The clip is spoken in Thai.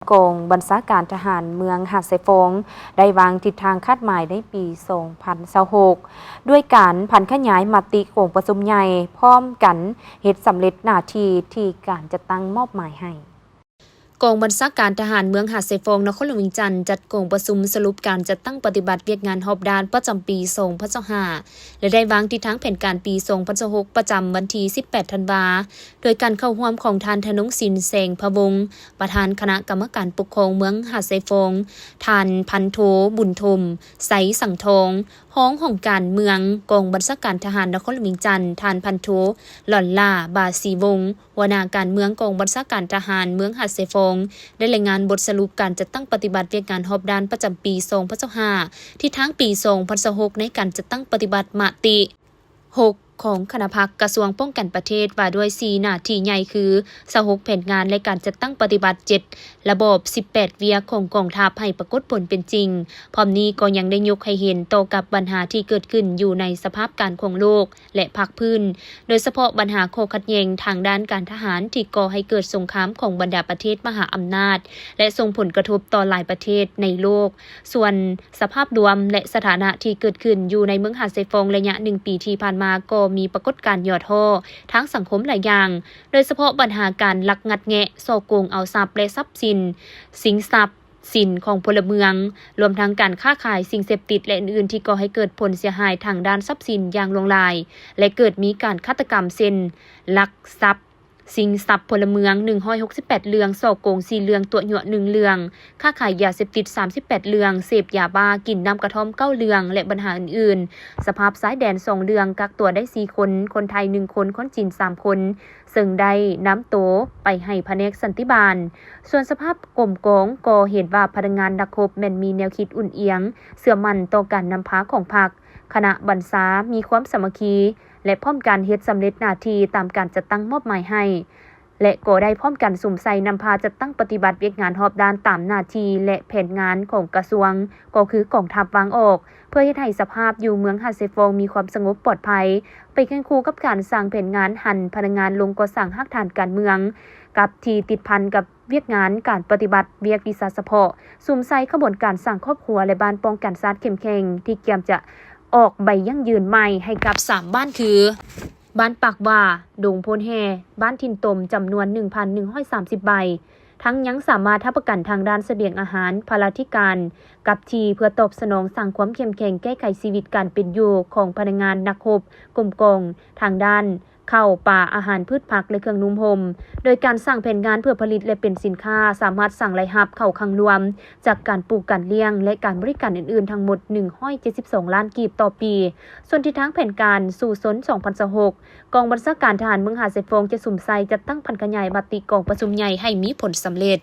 กองบัญชาการทหารเมืองหาดไซฟงได้วางทิศทางคาดหมายในปี 2026 ด้วยการผันขยายมติโกงประชุมใหญ่พร้อมกันเฮ็ดสำเร็จหน้าที่ที่การจะตั้งมอบหมายให้กองบัญชาการทหารเมืองหาดไซฟงนครหลวงวิงจันทร์จัดกองประชุมสรุปการจัดตั้งปฏิบัติเวียกงานรอบด้านประจำปี 2025 และได้วางทิศทางแผนการปี 2026 ประจำวันที่ 18 ธันวาคม โดยการเข้าร่วมของท่านธนงศิลป์แสงพะวงศ์ประธานคณะกรรมการปกครองเมืองหาดไซฟงท่านพันโทบุญทมไสสังทองห้องของการเมืองกองบัญชาการทหารนครหลวงวิงจันทร์ท่านพันโทหล่อนล่าบาสีวงศ์หัวหน้าการเมืองกองบัญชาการทหารเมืองหาดไซฟงได้รายงานบทสรุปการจัดตั้งปฏิบัติเวียกงานรอบด้านประจำปี 2025 ที่ทั้งปี 2026 ในการจัดตั้งปฏิบัติมติ 6 ของคณะพรรคกระทรวงป้องกันประเทศว่าด้วย4หน้าที่ใหญ่คือ26แผนงานและการจัดตั้งปฏิบัติ7ระบบ18เวียกของกองทัพให้ปรากฏผลเป็นจริงพร้อมนี้ก็ยังได้ยกให้เห็นต่อกับปัญหาที่เกิดขึ้นอยู่ในสภาพการของโลกและภาคพื้นโดยเฉพาะปัญหาข้อขัดแย้งทางด้านการทหารที่ก่อให้เกิดสงครามของบรรดาประเทศมหาอำนาจและส่งผลกระทบต่อหลายประเทศในโลกส่วนสภาพรวมและสถานะที่เกิดขึ้นอยู่ในเมืองหาดไซฟงระยะ1ปีที่ผ่านมาก็มีปรากฏการณ์ย่อท้อทั้งสังคมหลายอย่างโดยเฉพาะปัญหาการลักงัดแงะโซโกงเอาทรัพย์และทรัพย์สินสินทรัพย์สินของพลเมืองรวมทั้งการค้าขายสิ่งเสพติดและอื่นๆที่ก่อให้เกิดผลเสียหายทางด้านทรัพย์สินอย่างลวงลายและเกิดมีการฆาตกรรมเช่นลักทรัพย์สิ่งทรัพย์พลเมือง168เรื่องส่อโกง4เรื่องตัวหยั่ว1เรื่องค้าขายยาเสพติด38เรื่องเสพยาบ้ากินน้ำกระท่อม9เรื่องและปัญหาอื่นๆสภาพสายแดน2เรื่องกักตัวได้4คนคนไทย1คนคนจีน3คนซึ่งได้น้ำโตไปให้แผนกสันติบาลส่วนสภาพกรมกองก็เห็นว่าพนักงานนักรบแม่นมีแนวคิดอุ่นเอียงเสื่อมั่นต่อการนำพาของพรรคคณะบรรษามีความสามัคคีและพร้อมการเฮ็ดสำเร็จหน้าที่ตามการจัดตั้งมอบหมายให้และก็ได้พร้อมกันสุ่มใส่นำพาจัดตั้งปฏิบัติเวียกงานรอบด้านตามหน้าที่และแผนงานของกระทรวงก็คือกองทัพวางออกเพื่อให้ไทยสภาพอยู่เมืองหาดไซฟงมีความสงบปลอดภัยไปเคียงคู่กับการสร้างแผนงานหันพนักงานลงก่อสร้างหักฐานการเมืองกับที่ติดพันกับเวียกงานการปฏิบัติเวียกวิสาเฉพาะสุ่มใส่ขบวนการสร้างครอบครัวและบ้านป้องกันชาติเข้มแข็งที่เตรียมจะออกใบยั่งยืนใหม่ให้กับ3บ้านคือบ้านปากว่าดงโพนแฮบ้านทินตมจำนวน 1,130 ใบทั้งยังสามารถทับประกันทางด้านเสบียงอาหารพลาธิการกับทีเพื่อตอบสนองสร้างความเข้มแข็งแก้ไขชีวิตการเป็นอยู่ของพนักงานนักรบกรมกองทางด้านข้าวปลาอาหารพืชผักและเครื่องนุ่มห่มโดยการสร้างแผนงานเพื่อผลิตและเป็นสินค้าสามารถสั่งรายรับเข้าคลังรวมจากการปลูกการเลี้ยงและการบริการอื่นๆทั้งหมด172ล้านกีบต่อปีส่วนทิศทางแผนการสู่ซน2026กองบัญชาการทหารเมืองหาดไซฟงจะสุ่มใส่จัดตั้งพันขยายมติกองประชุมใหญ่ให้มีผลสำเร็จ